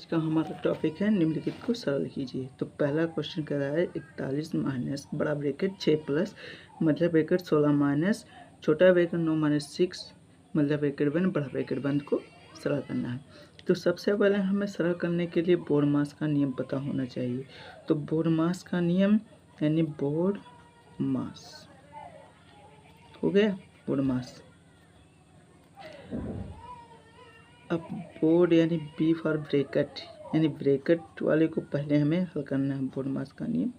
आज का हमारा टॉपिक है निम्नलिखित को सरल कीजिए। तो पहला क्वेश्चन कह रहा है 41 माइनस बड़ा ब्रैकेट 6 प्लस मतलब ब्रैकेट 16 माइनस छोटा ब्रैकेट 9 माइनस 6 मतलब ब्रैकेट 1 बड़ा ब्रैकेट 1 को सरल करना है। तो सबसे पहले हमें सरल करने के लिए बोर्ड मास का नियम पता होना चाहिए। तो बोर्ड मास का नियम यानी बोर्ड मास हो गया। बोर्ड मास अब बोर्ड यानी बी फॉर ब्रैकेट यानी ब्रैकेट वाले को पहले हमें हल करना है। बोर्ड मास का नियम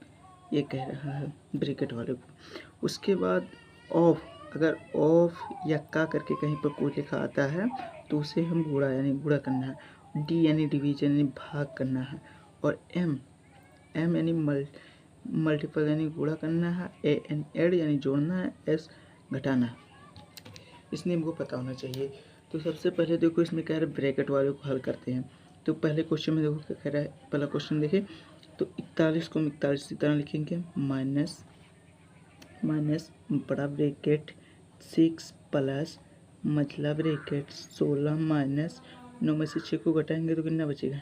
ये कह रहा है ब्रैकेट वाले को। उसके बाद ऑफ, अगर ऑफ या का करके कहीं पर कोई लिखा आता है तो उसे हम गुणा यानी गुणा करना है। डी यानी डिवीजन यानी भाग करना है। और एम यानी मल्टीपल यानी गुणा करना है। एन ऐड यानी जोड़ना है। एस घटाना है। इस नियम को पता होना चाहिए। तो सबसे पहले देखो इसमें कह रहा है ब्रैकेट वाले को हल करते हैं। तो पहले क्वेश्चन में देखो क्या कह रहा है। पहला क्वेश्चन देखें तो 41 को हम 41 की तरह लिखेंगे माइनस बड़ा ब्रैकेट 6 प्लस मतलब ब्रैकेट 16 माइनस 9 में से 6 को घटाएंगे तो कितना बचेगा।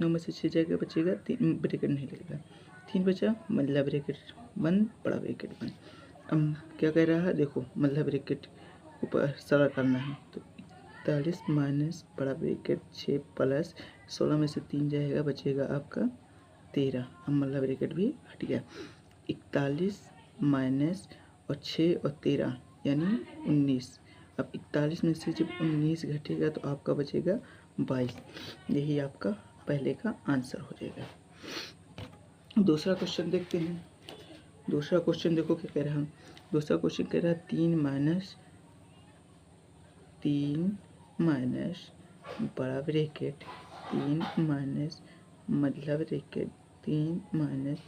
9 में से 6 जाएगा बचेगा 3, ब्रैकेट नहीं लगेगा 3 बचा मतलब ब्रैकेट 1 बड़ा ब्रैकेट 1। अब क्या कह रहा है देखो मतलब ब्रैकेट ऊपर सरल करना है। तो 41 माइनस बड़ा ब्रैकेट 6 प्लस 16 में से 3 जाएगा बचेगा आपका 13। अब मतलब ब्रैकेट भी हट गया। 41 माइनस और 6 और 13 यानी 19। अब 41 में से जब 19 घटेगा तो आपका बचेगा 22। यही आपका पहले का आंसर हो जाएगा। दूसरा क्वेश्चन देखते हैं। दूसरा क्वेश्चन देखो क्या कह रहा है। दूसरा क्वेश्चन कह रहा है 3 माइनस बड़ा ब्रैकेट 3 माइनस मतलब ब्रैकेट 3 माइनस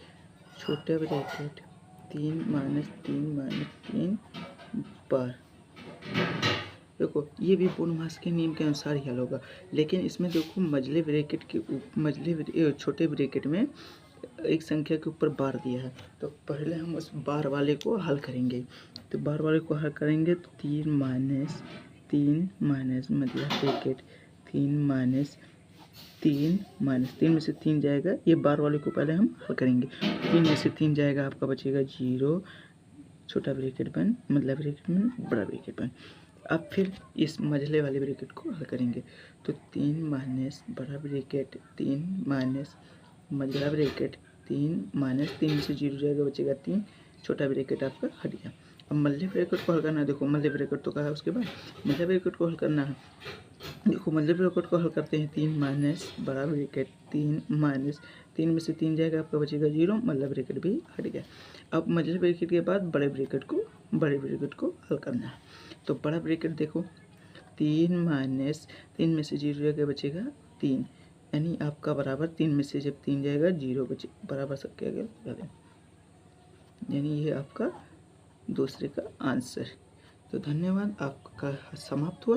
छोटा ब्रैकेट 3 माइनस 3 पर। देखो ये भी पूर्ण मास के नियम के अनुसार ही हल होगा, लेकिन इसमें देखो मझले ब्रैकेट के छोटे ब्रैकेट में एक संख्या के ऊपर बार दिया है। तो पहले हम उस बार वाले को हल करेंगे। तो बार वाले को हल करेंगे तो 3 माइनस मतलब ब्रैकेट 3 माइनस 3 में से 3 जाएगा। ये बार वाले को पहले हम हल करेंगे। 3 में से 3 जाएगा आपका बचेगा 0 छोटा ब्रैकेट 1 मतलब ब्रैकेट 1 बड़ा ब्रैकेट 1। अब फिर इस मझले वाले ब्रैकेट को हल करेंगे। तो 3 माइनस बड़ा ब्रैकेट 3 माइनस मझला ब्रैकेट 3 माइनस 3 में से 0 जाएगा बचेगा 3 छोटा ब्रैकेट आपका हट गया। अब मल्ले ब्रैकेट को हल करना है। देखो मल्ले ब्रैकेट तो कहा है, उसके बाद मल्ले ब्रैकेट को हल करना है। देखो मल्ले ब्रैकेट को हल करते हैं। 3 माइनस बड़ा ब्रैकेट 3 माइनस 3 में से 3 जाएगा आपका बचेगा 0 मतलब ब्रैकेट भी हट गया। अब मल्ले ब्रैकेट के बाद बड़े ब्रैकेट को हल करना है। तो बड़ा ब्रैकेट देखो 3 माइनस 3 में से 0 जाएगा बचेगा 3 यानी आपका बराबर 3 में से जब 3 जाएगा 0 बचे बराबर सबके आगे यानी ये आपका दूसरे का आंसर। तो धन्यवाद, आपका समाप्त हुआ।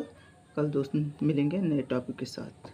कल दोस्त मिलेंगे नए टॉपिक के साथ।